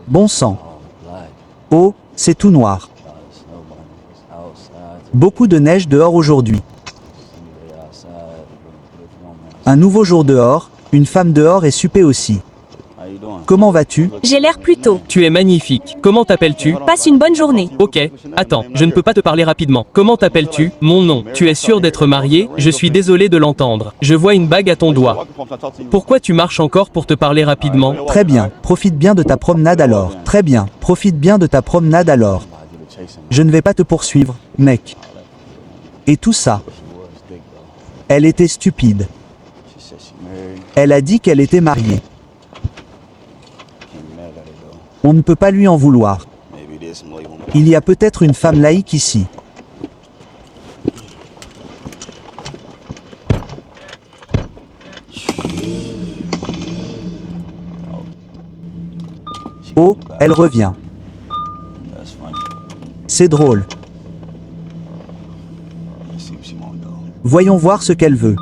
Bon sang. Oh, c'est tout noir. Beaucoup de neige dehors aujourd'hui. Un nouveau jour dehors, une femme dehors et souper aussi. Comment vas-tu? J'ai l'air plutôt. Tu es magnifique. Comment t'appelles-tu? Passe une bonne journée. Ok. Attends, je ne peux pas te parler rapidement. Comment t'appelles-tu? Mon nom. Tu es sûr d'être marié? Je suis désolé de l'entendre. Je vois une bague à ton doigt. Pourquoi tu marches encore pour te parler rapidement? Très bien, profite bien de ta promenade alors. Très bien, profite bien de ta promenade alors. Je ne vais pas te poursuivre, mec. Et tout ça. Elle était stupide. Elle a dit qu'elle était mariée. On ne peut pas lui en vouloir. Il y a peut-être une femme laïque ici. Oh, elle revient. C'est drôle. Voyons voir ce qu'elle veut.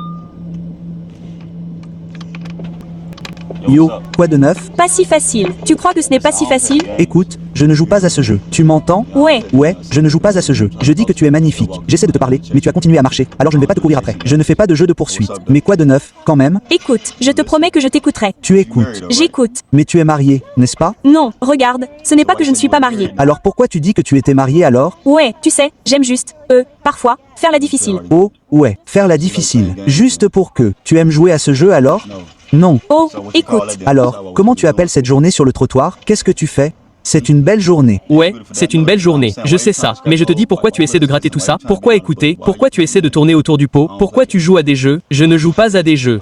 Yo, quoi de neuf? Pas si facile. Tu crois que ce n'est pas si facile? Écoute, je ne joue pas à ce jeu. Tu m'entends? Ouais. Ouais, je ne joue pas à ce jeu. Je dis que tu es magnifique. J'essaie de te parler, mais tu as continué à marcher. Alors je ne vais pas te courir après. Je ne fais pas de jeu de poursuite. Mais quoi de neuf, quand même? Écoute, je te promets que je t'écouterai. Tu écoutes. J'écoute. Mais tu es marié, n'est-ce pas? Non, regarde, ce n'est pas que je ne suis pas mariée. Alors pourquoi tu dis que tu étais marié alors? Ouais, tu sais, j'aime juste, parfois, faire la difficile. Oh, ouais, faire la difficile. Juste pour que. Tu aimes jouer à ce jeu alors? Non. Oh, écoute. Alors, comment tu appelles cette journée sur le trottoir? Qu'est-ce que tu fais? C'est une belle journée. Ouais, c'est une belle journée, je sais ça. Mais je te dis pourquoi tu essaies de gratter tout ça? Pourquoi écouter? Pourquoi tu essaies de tourner autour du pot? Pourquoi tu joues à des jeux? Je ne joue pas à des jeux.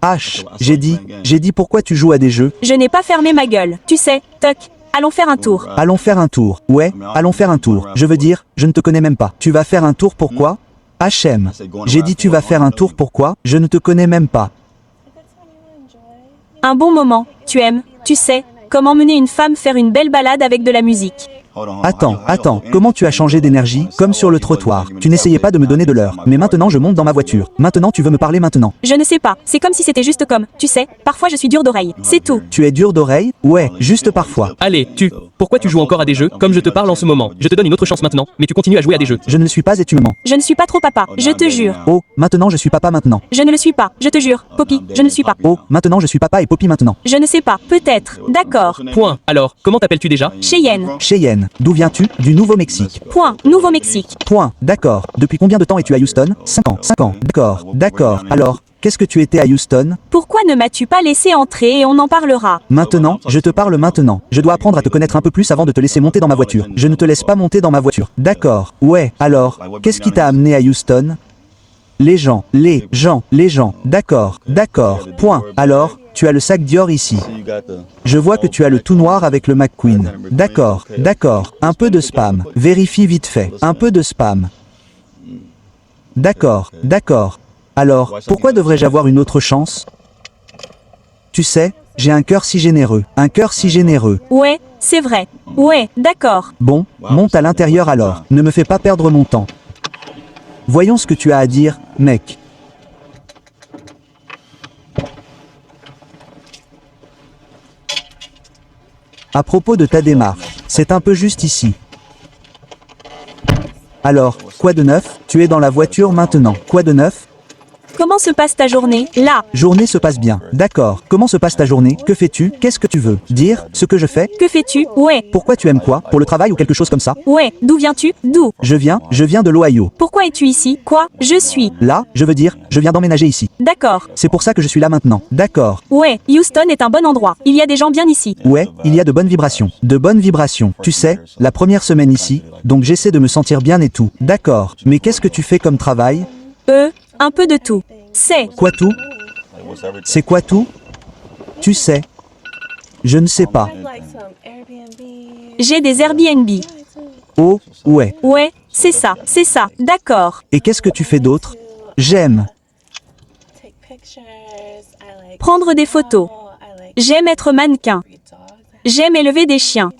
H, j'ai dit pourquoi tu joues à des jeux? Je n'ai pas fermé ma gueule. Tu sais, toc, allons faire un tour. Allons faire un tour. Ouais, allons faire un tour. Je veux dire, je ne te connais même pas. Tu vas faire un tour pourquoi? HM. J'ai dit tu vas faire un tour pourquoi? Je ne te connais même pas. Un bon moment, tu aimes, tu sais, comment mener une femme faire une belle balade avec de la musique. Attends, comment tu as changé d'énergie? Comme sur le trottoir. Tu n'essayais pas de me donner de l'heure. Mais maintenant je monte dans ma voiture. Maintenant tu veux me parler maintenant. Je ne sais pas, c'est comme si c'était juste comme, tu sais, parfois je suis dure d'oreille, c'est tout. Tu es dur d'oreille? Ouais, juste parfois. Allez, pourquoi tu joues encore à des jeux, comme je te parle en ce moment? Je te donne une autre chance maintenant, mais tu continues à jouer à des jeux. Je ne le suis pas et tu me mens. Je ne suis pas trop papa, je te jure. Oh, maintenant je suis papa maintenant. Je ne le suis pas, je te jure. Poppy, je ne le suis pas. Oh, maintenant je suis papa et Poppy maintenant. Je ne sais pas, peut-être, d'accord. Point. Alors, comment t'appelles-tu déjà? Cheyenne. Cheyenne. D'où viens-tu? Du Nouveau-Mexique. Point, Nouveau-Mexique. Point, d'accord. Depuis combien de temps es-tu à Houston? 5 ans. 5 ans. D'accord. Alors, qu'est-ce que tu étais à Houston? Pourquoi ne m'as-tu pas laissé entrer et on en parlera? Maintenant, je te parle maintenant. Je dois apprendre à te connaître un peu plus avant de te laisser monter dans ma voiture. Je ne te laisse pas monter dans ma voiture. D'accord. Ouais, alors, qu'est-ce qui t'a amené à Houston? Les gens. D'accord. Point. Alors, tu as le sac Dior ici. Je vois que tu as le tout noir avec le McQueen. D'accord. Un peu de spam. Vérifie vite fait. Un peu de spam. D'accord. Alors, pourquoi devrais-je avoir une autre chance? Tu sais, j'ai un cœur si généreux. Ouais, c'est vrai. Ouais, d'accord. Bon, monte à l'intérieur alors. Ne me fais pas perdre mon temps. Voyons ce que tu as à dire, mec. À propos de ta démarche, c'est un peu juste ici. Alors, quoi de neuf? Tu es dans la voiture maintenant. Quoi de neuf? Comment se passe ta journée, là? Journée se passe bien. D'accord. Comment se passe ta journée? Que fais-tu? Qu'est-ce que tu veux? Dire ce que je fais? Que fais-tu? Ouais. Pourquoi tu aimes quoi? Pour le travail ou quelque chose comme ça? Ouais, d'où viens-tu? D'où? Je viens de l'Ohio. Pourquoi es-tu ici? Quoi? Je suis. Là, je veux dire, je viens d'emménager ici. D'accord. C'est pour ça que je suis là maintenant. D'accord. Ouais, Houston est un bon endroit. Il y a des gens bien ici. Ouais, il y a de bonnes vibrations. Tu sais, la première semaine ici, donc j'essaie de me sentir bien et tout. D'accord. Mais qu'est-ce que tu fais comme travail? Un peu de tout. C'est. Quoi tout? C'est quoi tout? Tu sais. Je ne sais pas. J'ai des Airbnb. Oh, ouais. Ouais, c'est ça, d'accord. Et qu'est-ce que tu fais d'autre? J'aime. Prendre des photos. J'aime être mannequin. J'aime élever des chiens.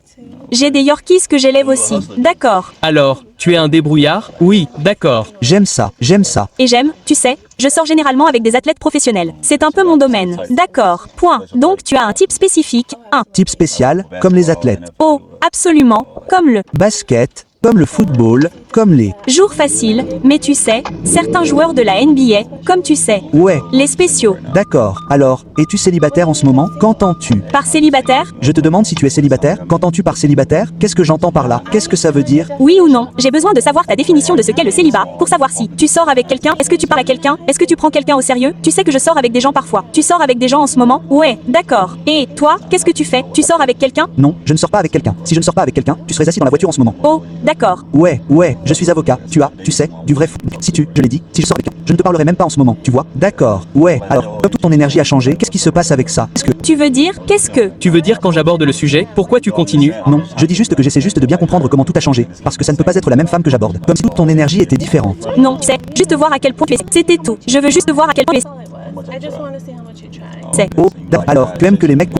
J'ai des Yorkies que j'élève aussi. D'accord. Alors, Tu es un débrouillard? Oui, d'accord. J'aime ça, j'aime ça. Et j'aime, tu sais, je sors généralement avec des athlètes professionnels. C'est un peu mon domaine. D'accord, point. Donc tu as un type spécifique, un. Type spécial, comme les athlètes. Oh, absolument, comme le Basket, comme le football, comme les... jour facile, mais tu sais, certains joueurs de la NBA, comme tu sais, Ouais, les spéciaux. d'accord. Alors, es-tu célibataire en ce moment? Qu'entends-tu? Par célibataire? Je te demande si tu es célibataire. Qu'entends-tu par célibataire? Qu'est-ce que j'entends par là? Qu'est-ce que ça veut dire? Oui ou non? J'ai besoin de savoir ta définition de ce qu'est le célibat, pour savoir si tu sors avec quelqu'un, est-ce que tu parles à quelqu'un, est-ce que tu prends quelqu'un au sérieux? Tu sais que je sors avec des gens parfois. Tu sors avec des gens en ce moment? Ouais, d'accord. Et toi, qu'est-ce que tu fais? Tu sors avec quelqu'un? Non, je ne sors pas avec quelqu'un. Si je ne sors pas avec quelqu'un, tu serais assis dans la voiture en ce moment. Oh, d'accord. Ouais, je suis avocat. Tu sais, du vrai fou. Si tu, je l'ai dit, si je sors avec quelqu'un, je ne te parlerai même pas en ce moment, tu vois? D'accord. Ouais, alors, comme toute ton énergie a changé, qu'est-ce qui se passe avec ça? Est-ce que... Tu veux dire, qu'est-ce que? Tu veux dire quand j'aborde le sujet, pourquoi tu continues? Non, je dis juste que j'essaie juste de bien comprendre comment tout a changé. Parce que ça ne peut pas être la même femme que j'aborde. Comme si toute ton énergie était différente. Non, c'est juste voir à quel point tu es. C'était tout. Je veux juste voir à quel point tu es. I just want to see how much you try. C'est. Oh, d'accord. Alors, tu aimes que les mecs...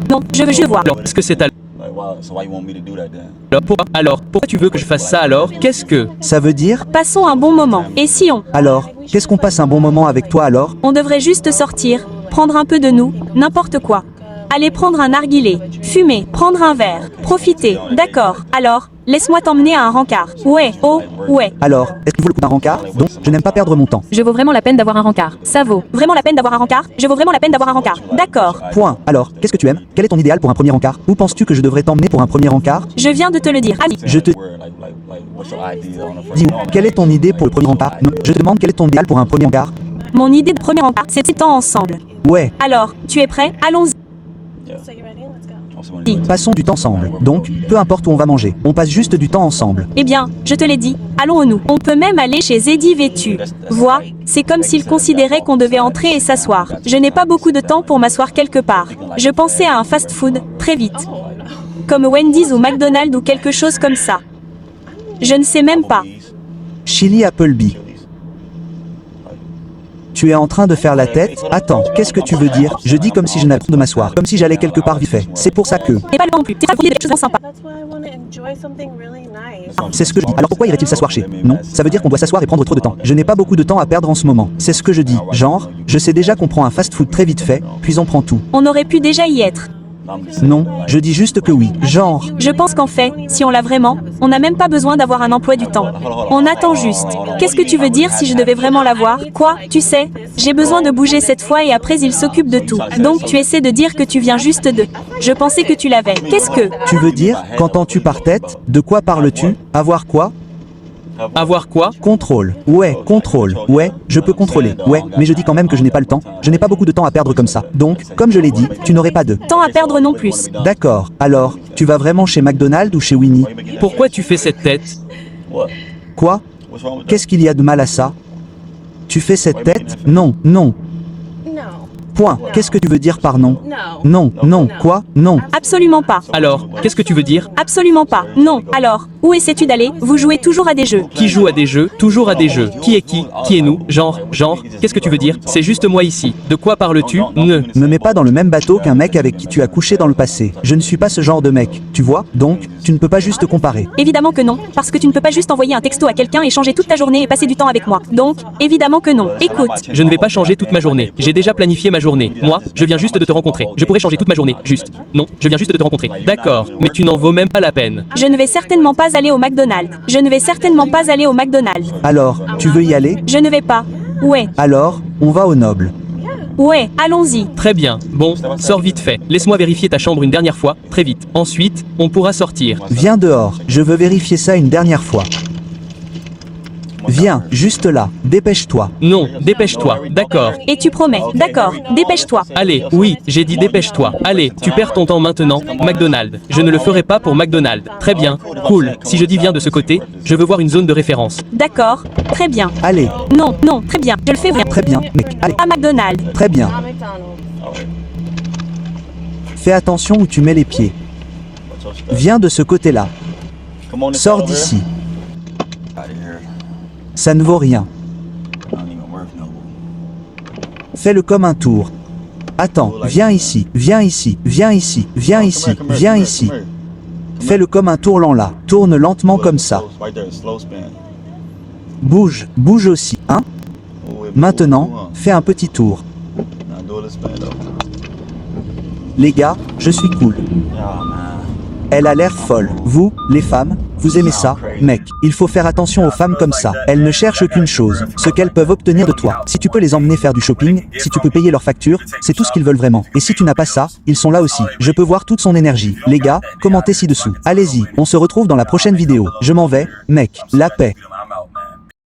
Non, je veux juste voir. Alors, est-ce que c'est alors, pourquoi tu veux que je fasse ça alors? Qu'est-ce que... Ça veut dire... Passons un bon moment. Et si Alors, qu'est-ce qu'on passe un bon moment avec toi alors? on devrait juste sortir, prendre un peu de nous, n'importe quoi. Aller prendre un narguilé, fumer, prendre un verre, profiter, d'accord. Alors, laisse-moi t'emmener à un rencard. Ouais, oh, ouais. Alors, est-ce qu'il vaut le coup d'un rencard? Donc, je n'aime pas perdre mon temps. Je vaux vraiment la peine d'avoir un rencard. Ça vaut vraiment la peine d'avoir un rencard? Je vaux vraiment la peine d'avoir un rencard. D'accord. Point. Alors, qu'est-ce que tu aimes? Quel est ton idéal pour un premier rencard? Où penses-tu que je devrais t'emmener pour un premier rencard? Je viens de te le dire. Ali. Je te dis, quelle est ton idée pour le premier rencard? Non, je te demande quel est ton idéal pour un premier rencard? Mon idée de premier rencard, c'est de temps ensemble. Ouais, Alors, tu es prêt? Allons-y. So you ready? Let's go. passons du temps ensemble. Donc, peu importe où on va manger, on passe juste du temps ensemble. Eh bien, je te l'ai dit, allons-nous. On peut même aller chez Zeddy Vêtu. Vois, c'est comme s'il considérait qu'on devait entrer et s'asseoir. Je n'ai pas beaucoup de temps pour m'asseoir quelque part. Je pensais à un fast-food, très vite. Comme Wendy's ou McDonald's ou quelque chose comme ça. Je ne sais même pas. Chili Applebee. Tu es en train de faire la tête? Attends, qu'est-ce que tu veux dire? Je dis comme si je n'avais pas de m'asseoir, comme si j'allais quelque part vite fait. C'est pour ça que... Et pas le non plus. C'est pas pour dire des choses sympas. That's why I want to enjoy something really nice. C'est ce que je dis. Alors pourquoi irait-il s'asseoir chez? Non, ça veut dire qu'on doit s'asseoir et prendre trop de temps. Je n'ai pas beaucoup de temps à perdre en ce moment. C'est ce que je dis. Genre, je sais déjà qu'on prend un fast-food très vite fait, puis on prend tout. On aurait pu déjà y être. Non, je dis juste que oui. Genre, Je pense qu'en fait, si on l'a vraiment, on n'a même pas besoin d'avoir un emploi du temps. On attend juste. Qu'est-ce que tu veux dire si je devais vraiment l'avoir? Quoi? Tu sais, j'ai besoin de bouger cette fois et après il s'occupe de tout. Donc tu essaies de dire que tu viens juste de... Je pensais que tu l'avais. Qu'est-ce que? tu veux dire, qu'entends-tu par tête? De quoi parles-tu? Avoir quoi? Avoir quoi? Contrôle. Ouais, contrôle. Ouais, je peux contrôler. Ouais, mais je dis quand même que je n'ai pas le temps. Je n'ai pas beaucoup de temps à perdre comme ça. Donc, comme je l'ai dit, tu n'aurais pas de... Temps à perdre non plus. D'accord. Alors, tu vas vraiment chez McDonald's ou chez Winnie? Pourquoi tu fais cette tête? Quoi? Qu'est-ce qu'il y a de mal à ça? Tu fais cette tête? Non, non. No. Point. Qu'est-ce que tu veux dire par non? No. Non, non. Quoi? Non. Absolument pas. Alors, qu'est-ce que tu veux dire? Absolument pas. Non. Alors, où essaies-tu d'aller? Vous jouez toujours à des jeux. Qui joue à des jeux? Toujours à des jeux. Qui est qui? Qui est nous? Genre, qu'est-ce que tu veux dire? C'est juste moi ici. De quoi parles-tu? Ne. Me mets pas dans le même bateau qu'un mec avec qui tu as couché dans le passé. Je ne suis pas ce genre de mec. Tu vois? Donc, tu ne peux pas juste comparer. Évidemment que non, parce que tu ne peux pas juste envoyer un texto à quelqu'un et changer toute ta journée et passer du temps avec moi. Donc, évidemment que non. Écoute, Je ne vais pas changer toute ma journée. J'ai déjà planifié ma journée. Moi, je viens juste de te rencontrer. Je pourrais changer toute ma journée. Juste. Non, je viens juste de te rencontrer. D'accord, mais tu n'en vaux même pas la peine. je ne vais certainement pas aller au McDonald's. Je ne vais certainement pas aller au McDonald's. Alors, tu veux y aller? Je ne vais pas. Ouais, Alors, on va au noble. ouais, allons-y. Très bien. Bon, sors vite fait. Laisse-moi vérifier ta chambre une dernière fois. Très vite. Ensuite, on pourra sortir. Viens dehors. Je veux vérifier ça une dernière fois. Viens, juste là. Dépêche-toi. Non, dépêche-toi. D'accord. Et tu promets, d'accord, dépêche-toi. Allez, oui, j'ai dit dépêche-toi. Allez, tu perds ton temps maintenant. McDonald's. Je ne le ferai pas pour McDonald's. Très bien. Cool. Si je dis viens de ce côté, je veux voir une zone de référence. D'accord, très bien. Allez, Non, non, très bien, je le fais vraiment. très bien, mec. Allez, À McDonald's. très bien. Not McDonald's. Fais attention où tu mets les pieds. Viens de ce côté-là. Sors d'ici. Ça ne vaut rien. Fais-le comme un tour. Attends, viens ici, viens ici, viens ici, viens ici, viens ici. Fais-le comme un tourlant là. Tourne lentement comme ça. Bouge, bouge aussi, hein? Maintenant, fais un petit tour. Les gars, je suis cool. Elle a l'air folle. Vous, les femmes, vous aimez ça? Mec, il faut faire attention aux femmes comme ça. Elles ne cherchent qu'une chose, ce qu'elles peuvent obtenir de toi. Si tu peux les emmener faire du shopping, si tu peux payer leurs factures, c'est tout ce qu'ils veulent vraiment. Et si tu n'as pas ça, ils sont là aussi. Je peux voir toute son énergie. Les gars, commentez ci-dessous. Allez-y, on se retrouve dans la prochaine vidéo. Je m'en vais, mec. La paix.